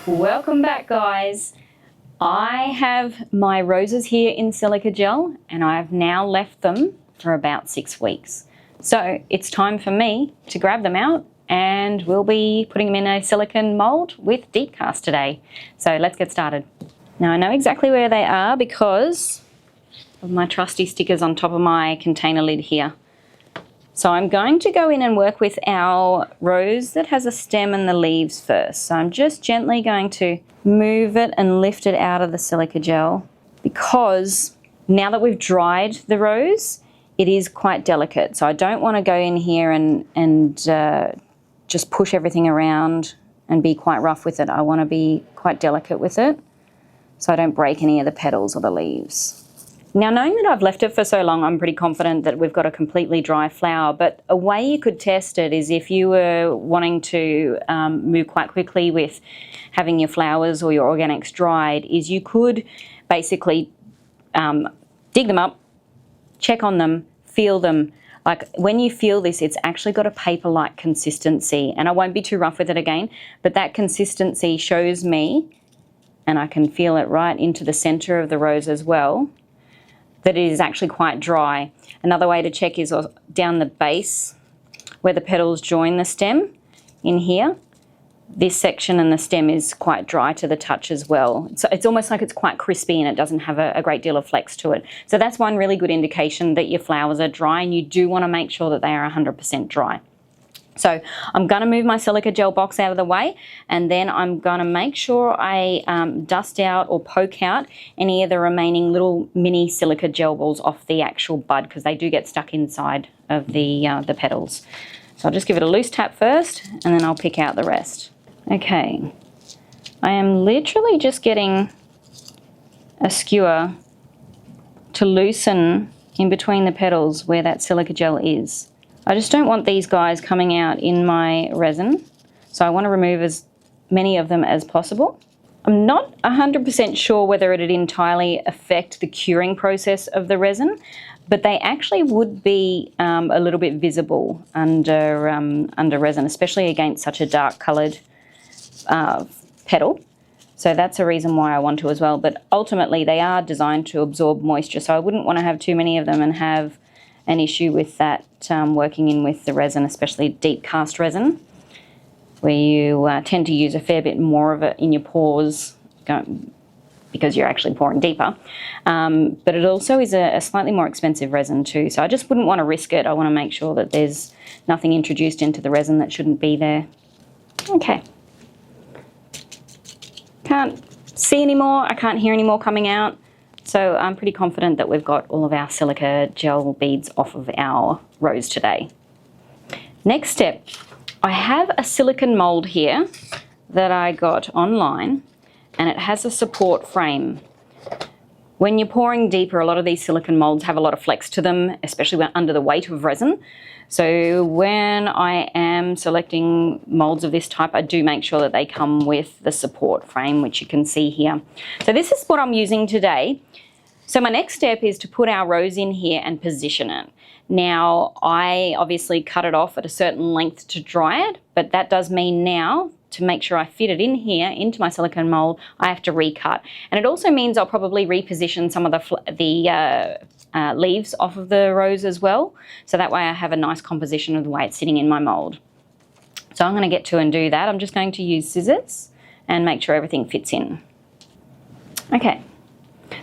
Welcome back, guys. I have my roses here in silica gel and I've now left them for about 6 weeks. So it's time for me to grab them out and we'll be putting them in a silicone mould with deep cast today. So let's get started. Now I know exactly where they are because of my trusty stickers on top of my container lid here. So I'm going to go in and work with our rose that has a stem and the leaves first. So I'm just gently going to move it and lift it out of the silica gel because now that we've dried the rose, it is quite delicate. So I don't want to go in here and just push everything around and be quite rough with it. I want to be quite delicate with it so I don't break any of the petals or the leaves. Now, knowing that I've left it for so long, I'm pretty confident that we've got a completely dry flower, but a way you could test it is if you were wanting to move quite quickly with having your flowers or your organics dried, is you could basically dig them up, check on them, feel them. Like when you feel this, it's actually got a paper-like consistency, and I won't be too rough with it again, but that consistency shows me, and I can feel it right into the center of the rose as well, that it is actually quite dry. Another way to check is down the base where the petals join the stem in here. This section and the stem is quite dry to the touch as well. So it's almost like it's quite crispy and it doesn't have a great deal of flex to it. So that's one really good indication that your flowers are dry, and you do want to make sure that they are 100% dry. So I'm going to move my silica gel box out of the way, and then I'm going to make sure I dust out or poke out any of the remaining little mini silica gel balls off the actual bud, because they do get stuck inside of the petals. So I'll just give it a loose tap first and then I'll pick out the rest. Okay, I am literally just getting a skewer to loosen in between the petals where that silica gel is. I just don't want these guys coming out in my resin, so I want to remove as many of them as possible. I'm not 100% sure whether it would entirely affect the curing process of the resin, but they actually would be a little bit visible under resin, especially against such a dark coloured petal. So that's a reason why I want to as well, but ultimately they are designed to absorb moisture, so I wouldn't want to have too many of them and have an issue with that working in with the resin, especially deep cast resin, where you tend to use a fair bit more of it in your pores because you're actually pouring deeper. But it also is a slightly more expensive resin too, so I just wouldn't want to risk it. I want to make sure that there's nothing introduced into the resin that shouldn't be there. Okay. Can't see anymore, I can't hear any more coming out. So I'm pretty confident that we've got all of our silica gel beads off of our rose today. Next step, I have a silicone mould here that I got online, and it has a support frame. When you're pouring deeper, a lot of these silicone moulds have a lot of flex to them, especially when under the weight of resin. So when I am selecting moulds of this type, I do make sure that they come with the support frame, which you can see here. So this is what I'm using today. So my next step is to put our rose in here and position it. Now, I obviously cut it off at a certain length to dry it, but that does mean now, to make sure I fit it in here into my silicone mould, I have to recut. And it also means I'll probably reposition some of the leaves off of the rose as well, so that way I have a nice composition of the way it's sitting in my mould. So I'm going to get to and do that. I'm just going to use scissors and make sure everything fits in. Okay,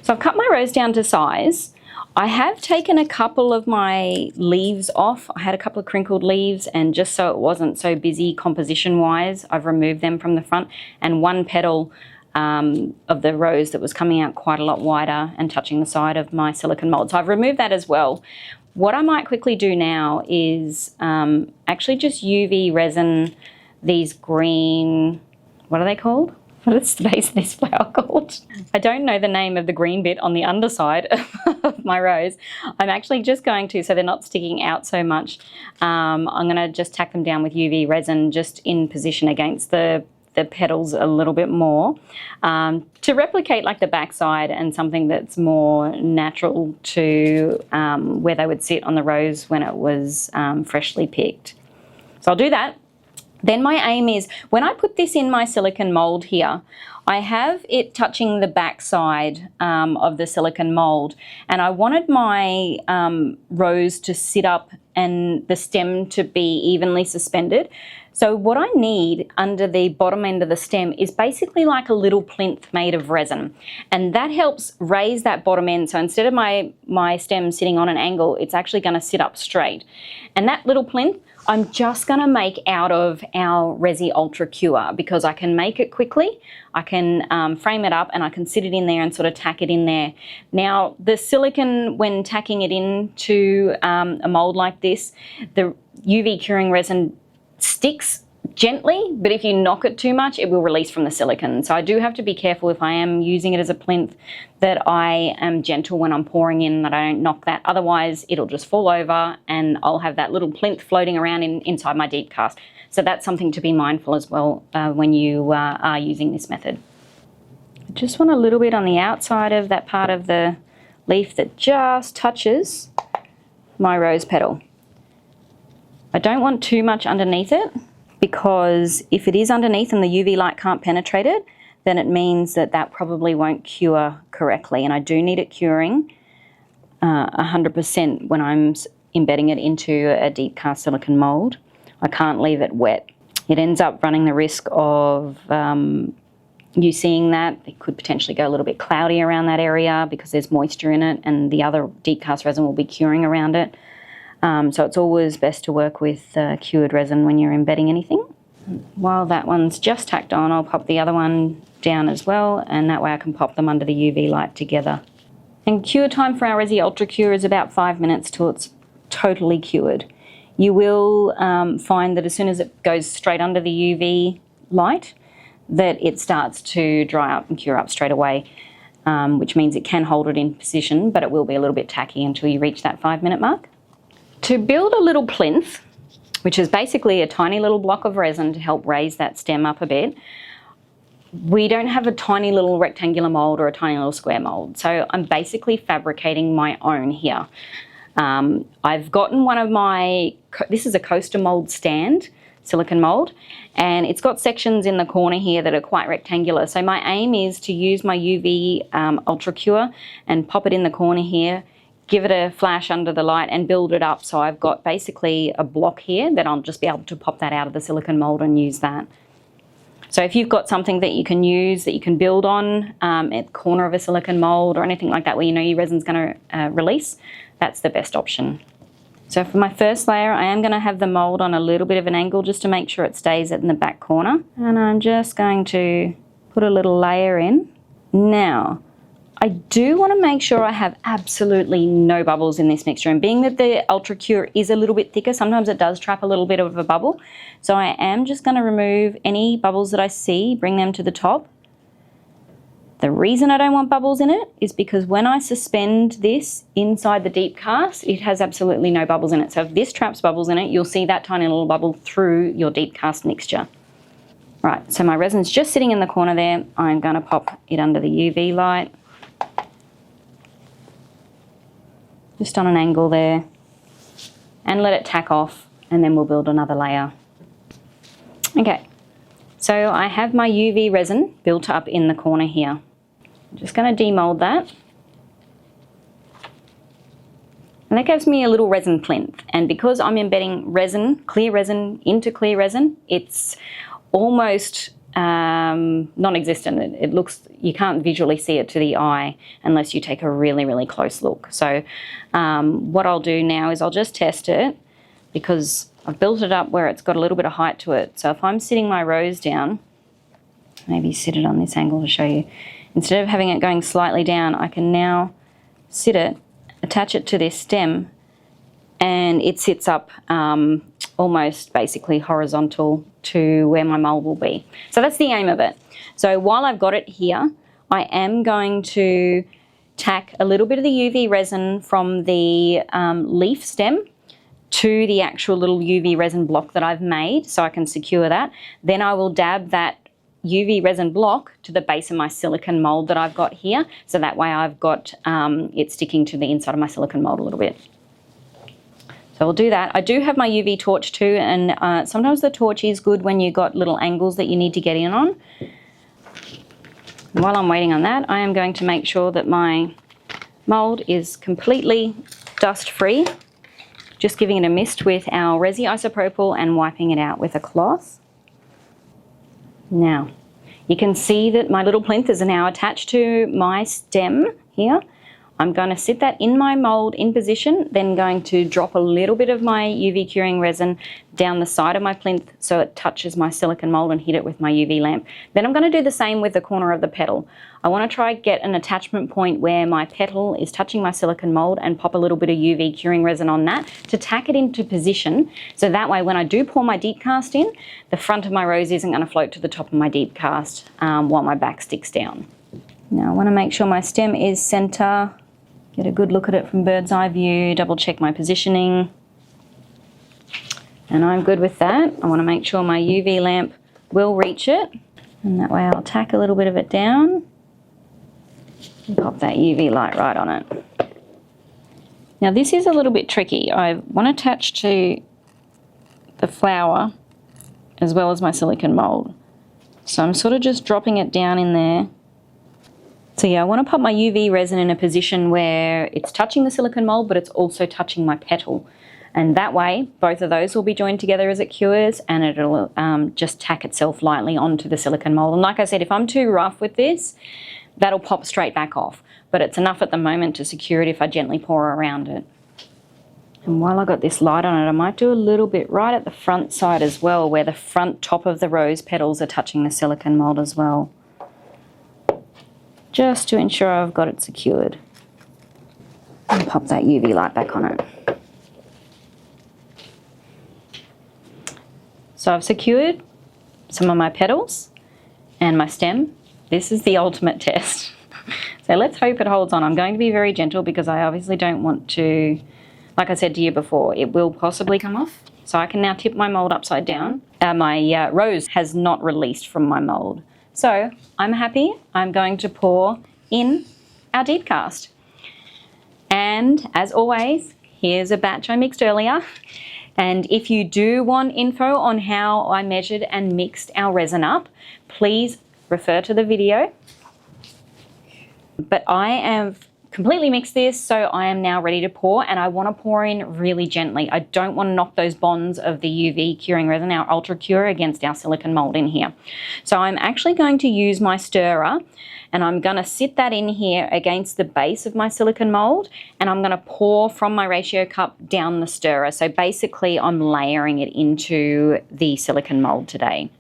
so I've cut my rose down to size. I have taken a couple of my leaves off. I had a couple of crinkled leaves, and just so it wasn't so busy composition wise, I've removed them from the front, and one petal of the rose that was coming out quite a lot wider and touching the side of my silicone mould. So I've removed that as well. What I might quickly do now is actually just UV resin these green, what are they called? What is the base of this flower called? I don't know the name of the green bit on the underside of my rose. I'm actually just going to, so they're not sticking out so much, I'm going to just tack them down with UV resin just in position against the petals a little bit more to replicate like the backside and something that's more natural to where they would sit on the rose when it was freshly picked. So I'll do that. Then my aim is, when I put this in my silicone mould here, I have it touching the back side of the silicone mould, and I wanted my rose to sit up and the stem to be evenly suspended. So what I need under the bottom end of the stem is basically like a little plinth made of resin, and that helps raise that bottom end. So instead of my stem sitting on an angle, it's actually going to sit up straight. And that little plinth, I'm just going to make out of our Resi Ultra Cure, because I can make it quickly, I can frame it up, and I can sit it in there and sort of tack it in there. Now, the silicone, when tacking it into a mould like this, the UV curing resin sticks gently, but if you knock it too much, it will release from the silicone. So I do have to be careful, if I am using it as a plinth, that I am gentle when I'm pouring in, that I don't knock that. Otherwise, it'll just fall over and I'll have that little plinth floating around inside my deep cast. So that's something to be mindful as well when you are using this method. I just want a little bit on the outside of that part of the leaf that just touches my rose petal. I don't want too much underneath it, because if it is underneath and the UV light can't penetrate it, then it means that that probably won't cure correctly. And I do need it curing 100% when I'm embedding it into a deep cast silicone mould. I can't leave it wet. It ends up running the risk of you seeing that. It could potentially go a little bit cloudy around that area because there's moisture in it, and the other deep cast resin will be curing around it. So it's always best to work with cured resin when you're embedding anything. While that one's just tacked on, I'll pop the other one down as well, and that way I can pop them under the UV light together. And cure time for our Resi Ultra Cure is about 5 minutes till it's totally cured. You will find that as soon as it goes straight under the UV light, that it starts to dry up and cure up straight away, which means it can hold it in position, but it will be a little bit tacky until you reach that 5-minute mark. To build a little plinth, which is basically a tiny little block of resin to help raise that stem up a bit, we don't have a tiny little rectangular mould or a tiny little square mould. So I'm basically fabricating my own here. I've gotten one of my, this is a coaster mould stand, silicone mould, and it's got sections in the corner here that are quite rectangular. So my aim is to use my UV Ultra Cure and pop it in the corner here, give it a flash under the light and build it up. So I've got basically a block here that I'll just be able to pop that out of the silicone mould and use that. So if you've got something that you can use, that you can build on at the corner of a silicone mould or anything like that where you know your resin's going to release, that's the best option. So for my first layer, I am going to have the mould on a little bit of an angle just to make sure it stays in the back corner. And I'm just going to put a little layer in. Now, I do want to make sure I have absolutely no bubbles in this mixture, and being that the Ultra Cure is a little bit thicker, sometimes it does trap a little bit of a bubble. So I am just going to remove any bubbles that I see, bring them to the top. The reason I don't want bubbles in it is because when I suspend this inside the deep cast, it has absolutely no bubbles in it. So if this traps bubbles in it, you'll see that tiny little bubble through your deep cast mixture. Right, so my resin's just sitting in the corner there. I'm going to pop it under the UV light. Just on an angle there, and let it tack off, and then we'll build another layer. Okay, so I have my UV resin built up in the corner here. I'm just going to demold that. And that gives me a little resin plinth, and because I'm embedding resin, clear resin into clear resin, it's almost non-existent. It looks, you can't visually see it to the eye unless you take a really, really close look. So what I'll do now is I'll just test it, because I've built it up where it's got a little bit of height to it. So if I'm sitting my rose down, maybe sit it on this angle to show you, instead of having it going slightly down, I can now sit it, attach it to this stem, and it sits up almost basically horizontal to where my mould will be. So that's the aim of it. So while I've got it here, I am going to tack a little bit of the UV resin from the leaf stem to the actual little UV resin block that I've made, so I can secure that. Then I will dab that UV resin block to the base of my silicone mould that I've got here, so that way I've got it sticking to the inside of my silicone mould a little bit. So we'll do that. I do have my UV torch too, and sometimes the torch is good when you've got little angles that you need to get in on. While I'm waiting on that, I am going to make sure that my mould is completely dust-free. Just giving it a mist with our Resi isopropyl and wiping it out with a cloth. Now, you can see that my little plinth is now attached to my stem here. I'm going to sit that in my mould in position, then going to drop a little bit of my UV curing resin down the side of my plinth so it touches my silicone mould and hit it with my UV lamp. Then I'm going to do the same with the corner of the petal. I want to try get an attachment point where my petal is touching my silicone mould and pop a little bit of UV curing resin on that to tack it into position, so that way when I do pour my deep cast in, the front of my rose isn't going to float to the top of my deep cast while my back sticks down. Now I want to make sure my stem is centre. Get a good look at it from bird's eye view, double check my positioning. And I'm good with that. I want to make sure my UV lamp will reach it. And that way I'll tack a little bit of it down and pop that UV light right on it. Now this is a little bit tricky. I want to attach to the flower as well as my silicone mould. So I'm sort of just dropping it down in there. So yeah, I want to pop my UV resin in a position where it's touching the silicone mould, but it's also touching my petal. And that way, both of those will be joined together as it cures, and it'll just tack itself lightly onto the silicone mould. And like I said, if I'm too rough with this, that'll pop straight back off. But it's enough at the moment to secure it if I gently pour around it. And while I've got this light on it, I might do a little bit right at the front side as well, where the front top of the rose petals are touching the silicone mould as well, just to ensure I've got it secured. And pop that UV light back on it. So I've secured some of my petals and my stem. This is the ultimate test. So let's hope it holds on. I'm going to be very gentle because I obviously don't want to, like I said to you before, it will possibly come off. So I can now tip my mould upside down. My rose has not released from my mould. So I'm happy. I'm going to pour in our deep cast. And as always, here's a batch I mixed earlier. And if you do want info on how I measured and mixed our resin up, please refer to the video. But I have completely mixed this, so I am now ready to pour, and I want to pour in really gently. I don't want to knock those bonds of the UV curing resin, our Ultra Cure, against our silicone mould in here. So I'm actually going to use my stirrer, and I'm going to sit that in here against the base of my silicone mould, and I'm going to pour from my ratio cup down the stirrer. So basically I'm layering it into the silicone mould today.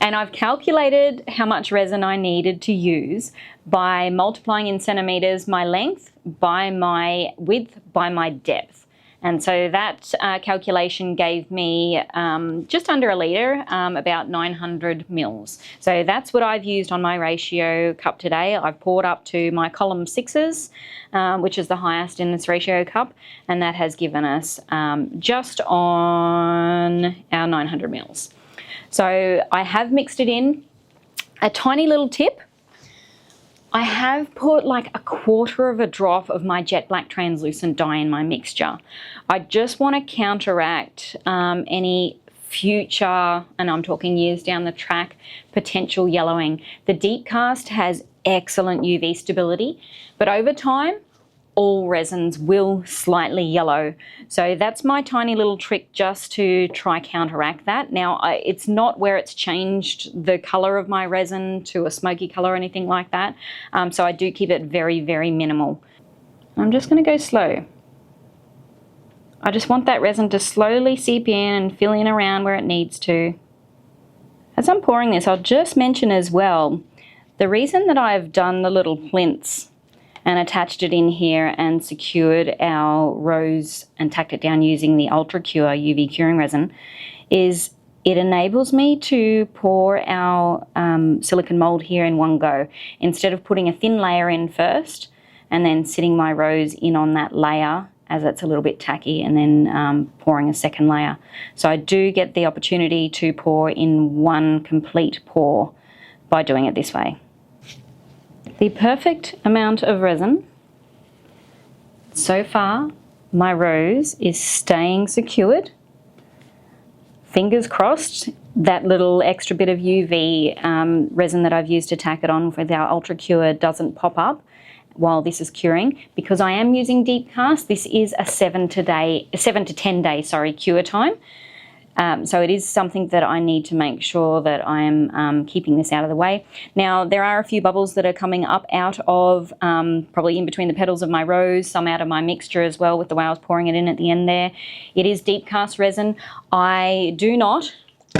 And I've calculated how much resin I needed to use by multiplying in centimetres my length by my width by my depth. And so that calculation gave me just under a litre, about 900 mils. So that's what I've used on my ratio cup today. I've poured up to my column 6s, which is the highest in this ratio cup, and that has given us just on our 900 mils. So I have mixed it in. A tiny little tip, I have put like a quarter of a drop of my jet black translucent dye in my mixture. I just want to counteract any future, and I'm talking years down the track, potential yellowing. The deep cast has excellent UV stability, but over time, all resins will slightly yellow. So that's my tiny little trick just to try counteract that. Now, it's not where it's changed the color of my resin to a smoky color or anything like that. So I do keep it very, very minimal. I'm just gonna go slow. I just want that resin to slowly seep in and fill in around where it needs to. As I'm pouring this, I'll just mention as well, the reason that I've done the little plinths and attached it in here and secured our rose and tacked it down using the Ultra Cure UV curing resin is it enables me to pour our silicone mould here in one go, instead of putting a thin layer in first and then sitting my rose in on that layer as it's a little bit tacky, and then pouring a second layer. So I do get the opportunity to pour in one complete pour by doing it this way. The perfect amount of resin so far my rose is staying secured. Fingers crossed that little extra bit of UV resin that I've used to tack it on with our Ultra Cure doesn't pop up while this is curing. Because I am using deep cast, this is a 7 to 10 day cure time. So it is something that I need to make sure that I'm keeping this out of the way. Now, there are a few bubbles that are coming up out of, probably in between the petals of my rose, some out of my mixture as well with the way I was pouring it in at the end there. It is deep cast resin. I do not,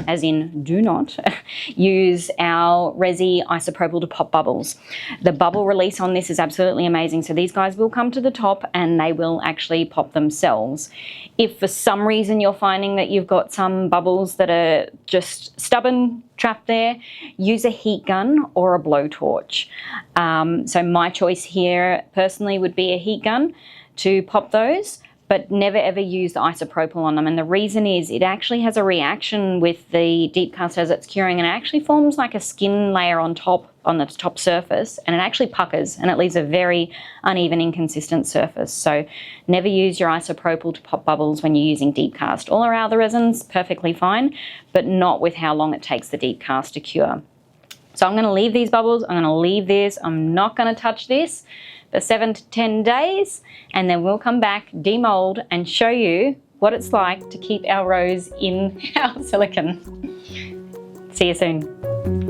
as in do not, use our Resi isopropyl to pop bubbles. The bubble release on this is absolutely amazing. So these guys will come to the top and they will actually pop themselves. If for some reason you're finding that you've got some bubbles that are just stubborn, trapped there, use a heat gun or a blowtorch. So my choice here personally would be a heat gun to pop those, but never ever use the isopropyl on them. And the reason is it actually has a reaction with the deep cast as it's curing, and it actually forms like a skin layer on top, on the top surface, and it actually puckers and it leaves a very uneven, inconsistent surface. So never use your isopropyl to pop bubbles when you're using deep cast. All our other resins, perfectly fine, but not with how long it takes the deep cast to cure. So I'm gonna leave these bubbles, I'm gonna leave this, I'm not gonna touch this for 7 to 10 days, and then we'll come back, demold, and show you what it's like to keep our rose in our silicone. See you soon.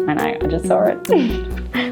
I know, I just saw it.